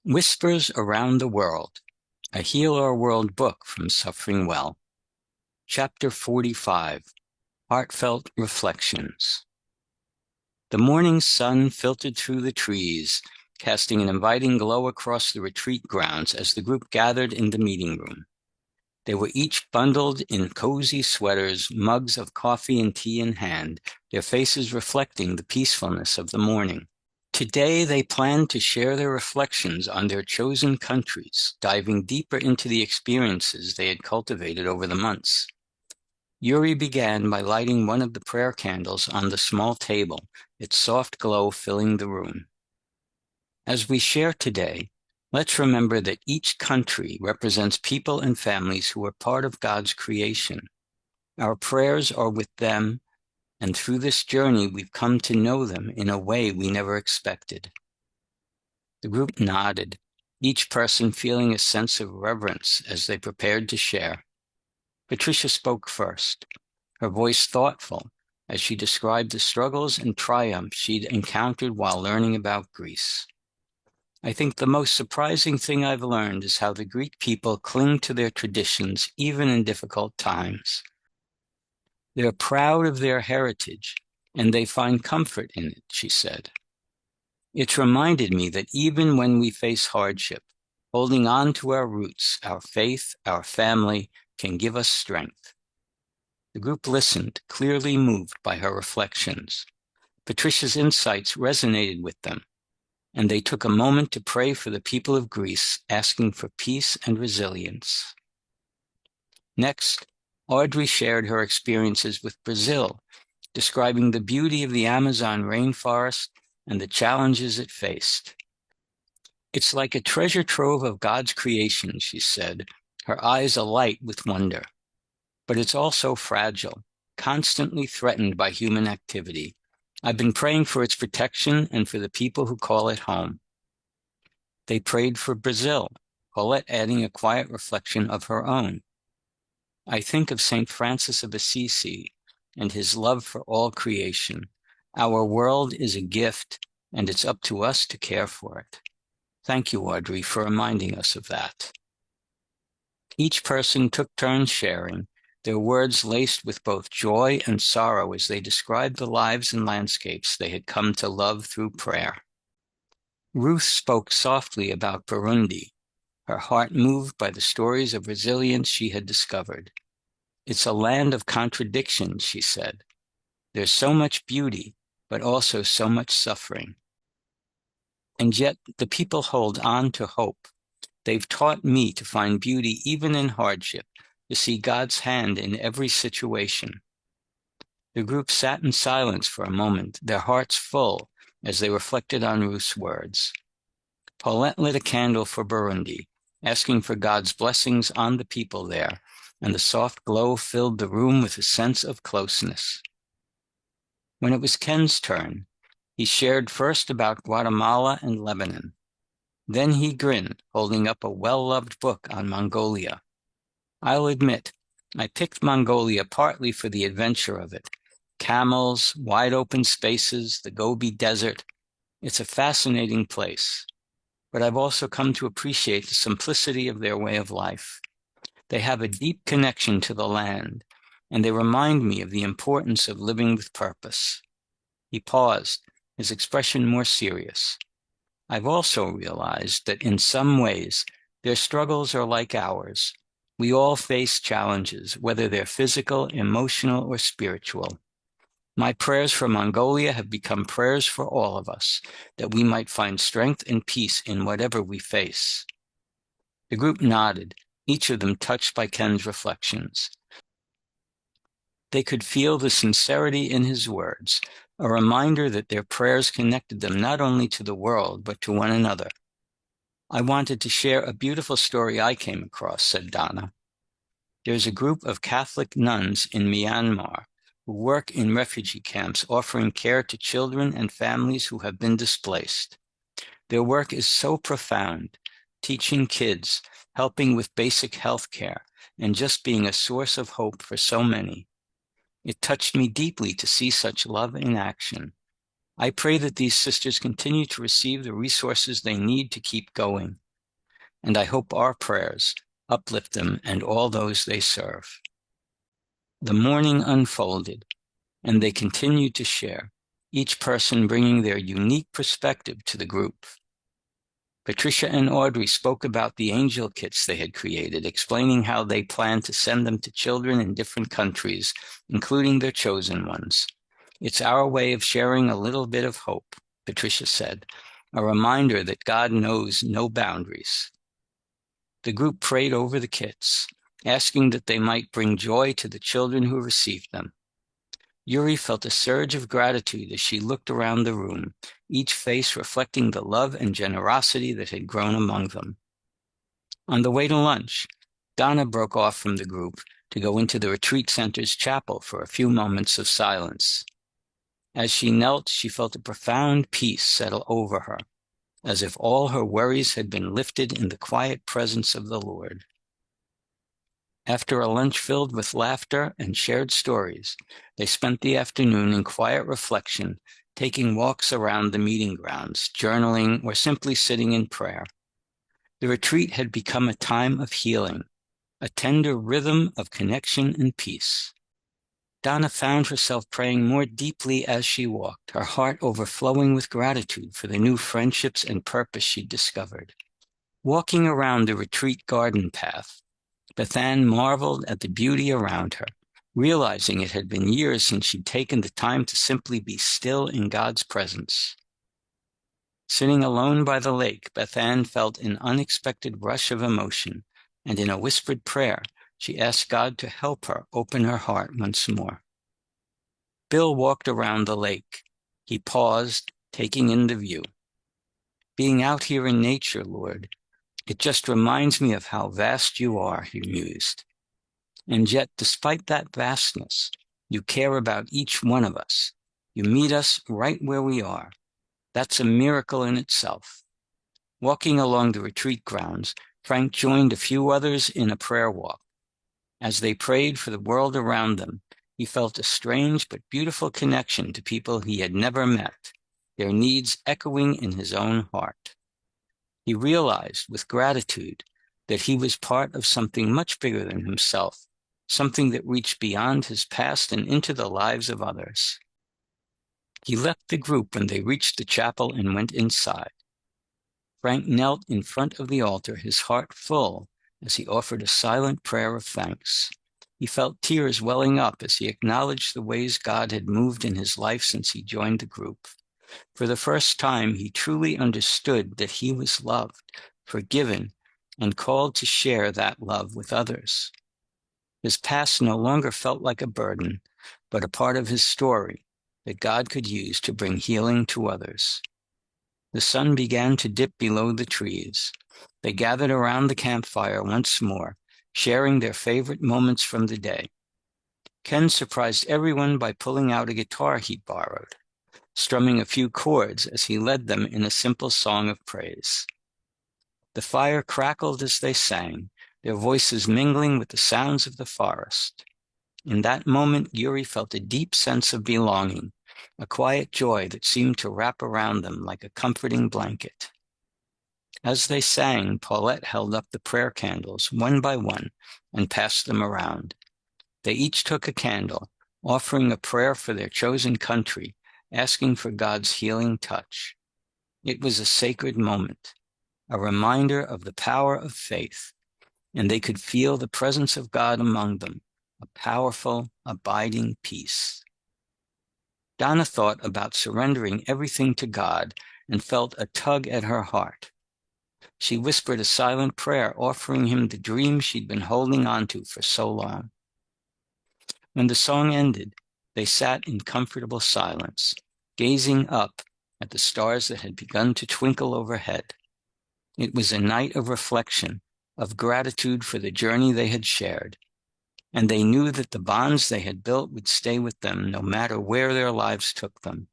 Whispers Around the World, a Heal Our World book from SufferingWell. Chapter 45, Heartfelt Reflections. The morning sun filtered through the trees, casting an inviting glow across the retreat grounds as the group gathered in the meeting room. They were each bundled in cozy sweaters, mugs of coffee and tea in hand, their faces reflecting the peacefulness of the morning. Today, they planned to share their reflections on their chosen countries, diving deeper into the experiences they had cultivated over the months. Yuri began by lighting one of the prayer candles on the small table, its soft glow filling the room. As we share today, let's remember that each country represents people and families who are part of God's creation. Our prayers are with them, and through this journey, we've come to know them in a way we never expected. The group nodded, each person feeling a sense of reverence as they prepared to share. Patricia spoke first, her voice thoughtful as she described the struggles and triumphs she'd encountered while learning about Greece. I think the most surprising thing I've learned is how the Greek people cling to their traditions even in difficult times. They're proud of their heritage, and they find comfort in it, she said. It's reminded me that even when we face hardship, holding on to our roots, our faith, our family, can give us strength. The group listened, clearly moved by her reflections. Patricia's insights resonated with them, and they took a moment to pray for the people of Greece, asking for peace and resilience. Next, Audrey shared her experiences with Brazil, describing the beauty of the Amazon rainforest and the challenges it faced. It's like a treasure trove of God's creation, she said, her eyes alight with wonder. But it's also fragile, constantly threatened by human activity. I've been praying for its protection and for the people who call it home. They prayed for Brazil, Paulette adding a quiet reflection of her own. I think of St. Francis of Assisi and his love for all creation. Our world is a gift, and it's up to us to care for it. Thank you, Audrey, for reminding us of that. Each person took turns sharing, their words laced with both joy and sorrow as they described the lives and landscapes they had come to love through prayer. Ruth spoke softly about Burundi, her heart moved by the stories of resilience she had discovered. It's a land of contradictions, she said. There's so much beauty, but also so much suffering. And yet the people hold on to hope. They've taught me to find beauty even in hardship, to see God's hand in every situation. The group sat in silence for a moment, their hearts full as they reflected on Ruth's words. Paulette lit a candle for Burundi, asking for God's blessings on the people there, and the soft glow filled the room with a sense of closeness. When it was Ken's turn, he shared first about Guatemala and Lebanon. Then he grinned, holding up a well-loved book on Mongolia. I'll admit, I picked Mongolia partly for the adventure of it. Camels, wide-open spaces, the Gobi Desert. It's a fascinating place. But I've also come to appreciate the simplicity of their way of life. They have a deep connection to the land, and they remind me of the importance of living with purpose. He paused, his expression more serious. I've also realized that in some ways, their struggles are like ours. We all face challenges, whether they're physical, emotional, or spiritual. My prayers for Mongolia have become prayers for all of us, that we might find strength and peace in whatever we face. The group nodded, each of them touched by Ken's reflections. They could feel the sincerity in his words, a reminder that their prayers connected them not only to the world, but to one another. I wanted to share a beautiful story I came across, said Donna. There's a group of Catholic nuns in Myanmar who work in refugee camps offering care to children and families who have been displaced. Their work is so profound, teaching kids, helping with basic health care, and just being a source of hope for so many. It touched me deeply to see such love in action. I pray that these sisters continue to receive the resources they need to keep going, and I hope our prayers uplift them and all those they serve. The morning unfolded, and they continued to share, each person bringing their unique perspective to the group. Patricia and Audrey spoke about the angel kits they had created, explaining how they plan to send them to children in different countries, including their chosen ones. It's our way of sharing a little bit of hope, Patricia said, a reminder that God knows no boundaries. The group prayed over the kits, asking that they might bring joy to the children who received them. Yuri felt a surge of gratitude as she looked around the room, each face reflecting the love and generosity that had grown among them. On the way to lunch, Donna broke off from the group to go into the retreat center's chapel for a few moments of silence. As she knelt, she felt a profound peace settle over her, as if all her worries had been lifted in the quiet presence of the Lord. After a lunch filled with laughter and shared stories, they spent the afternoon in quiet reflection, taking walks around the meeting grounds, journaling, or simply sitting in prayer. The retreat had become a time of healing, a tender rhythm of connection and peace. Donna found herself praying more deeply as she walked, her heart overflowing with gratitude for the new friendships and purpose she'd discovered. Walking around the retreat garden path, Bethann marveled at the beauty around her, realizing it had been years since she'd taken the time to simply be still in God's presence. Sitting alone by the lake, Bethann felt an unexpected rush of emotion, and in a whispered prayer, she asked God to help her open her heart once more. Bill walked around the lake. He paused, taking in the view. Being out here in nature, Lord, it just reminds me of how vast you are, he mused. And yet, despite that vastness, you care about each one of us. You meet us right where we are. That's a miracle in itself. Walking along the retreat grounds, Frank joined a few others in a prayer walk. As they prayed for the world around them, he felt a strange but beautiful connection to people he had never met, their needs echoing in his own heart. He realized with gratitude that he was part of something much bigger than himself, something that reached beyond his past and into the lives of others. He left the group when they reached the chapel and went inside. Frank knelt in front of the altar, his heart full as he offered a silent prayer of thanks. He felt tears welling up as he acknowledged the ways God had moved in his life since he joined the group. For the first time, he truly understood that he was loved, forgiven, and called to share that love with others. His past no longer felt like a burden, but a part of his story that God could use to bring healing to others. The sun began to dip below the trees. They gathered around the campfire once more, sharing their favorite moments from the day. Ken surprised everyone by pulling out a guitar he'd borrowed, strumming a few chords as he led them in a simple song of praise. The fire crackled as they sang, their voices mingling with the sounds of the forest. In that moment, Yuri felt a deep sense of belonging, a quiet joy that seemed to wrap around them like a comforting blanket. As they sang, Paulette held up the prayer candles one by one and passed them around. They each took a candle, offering a prayer for their chosen country, asking for God's healing touch. It was a sacred moment, a reminder of the power of faith, and they could feel the presence of God among them, a powerful, abiding peace. Donna thought about surrendering everything to God and felt a tug at her heart. She whispered a silent prayer, offering him the dream she'd been holding on to for so long. When the song ended, they sat in comfortable silence, gazing up at the stars that had begun to twinkle overhead. It was a night of reflection, of gratitude for the journey they had shared, and they knew that the bonds they had built would stay with them no matter where their lives took them.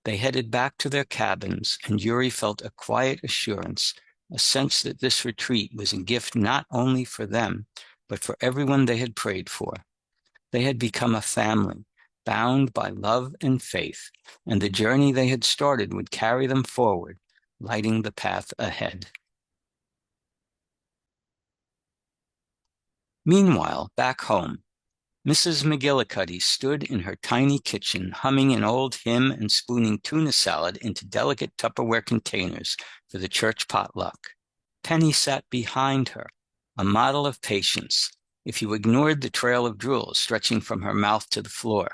They headed back to their cabins, and Yuri felt a quiet assurance, a sense that this retreat was a gift not only for them, but for everyone they had prayed for. They had become a family, bound by love and faith, and the journey they had started would carry them forward, lighting the path ahead. Meanwhile, back home, Mrs. McGillicuddy stood in her tiny kitchen, humming an old hymn and spooning tuna salad into delicate Tupperware containers for the church potluck. Penny sat behind her, a model of patience, if you ignored the trail of drool stretching from her mouth to the floor.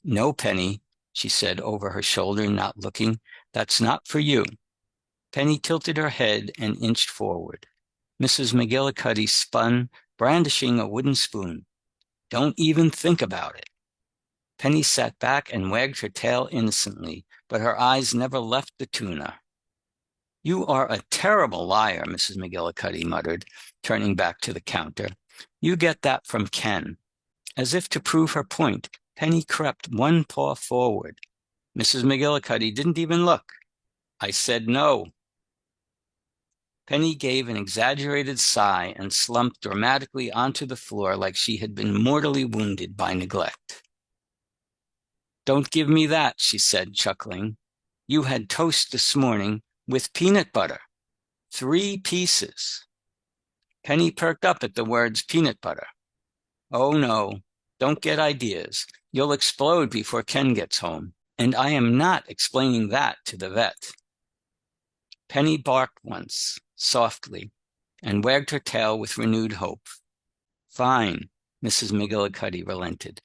"No, Penny," she said over her shoulder, not looking. "That's not for you." Penny tilted her head and inched forward. Mrs. McGillicuddy spun, brandishing a wooden spoon. "Don't even think about it." Penny sat back and wagged her tail innocently, but her eyes never left the tuna. "You are a terrible liar," Mrs. McGillicuddy muttered, turning back to the counter. "You get that from Ken." As if to prove her point, Penny crept one paw forward. Mrs. McGillicuddy didn't even look. "I said no." Penny gave an exaggerated sigh and slumped dramatically onto the floor like she had been mortally wounded by neglect. "Don't give me that," she said, chuckling. "You had toast this morning with peanut butter. 3 pieces. Penny perked up at the words peanut butter. "Oh, no, don't get ideas. You'll explode before Ken gets home. And I am not explaining that to the vet." Penny barked once, softly, and wagged her tail with renewed hope. "Fine," Mrs. McGillicuddy relented.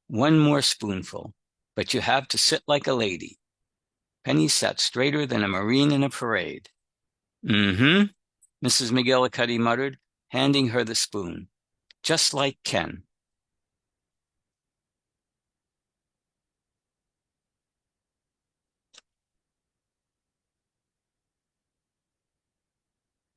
"One more spoonful, but you have to sit like a lady." Penny sat straighter than a Marine in a parade. "Mm-hmm," Mrs. McGillicuddy muttered, handing her the spoon. "Just like Ken."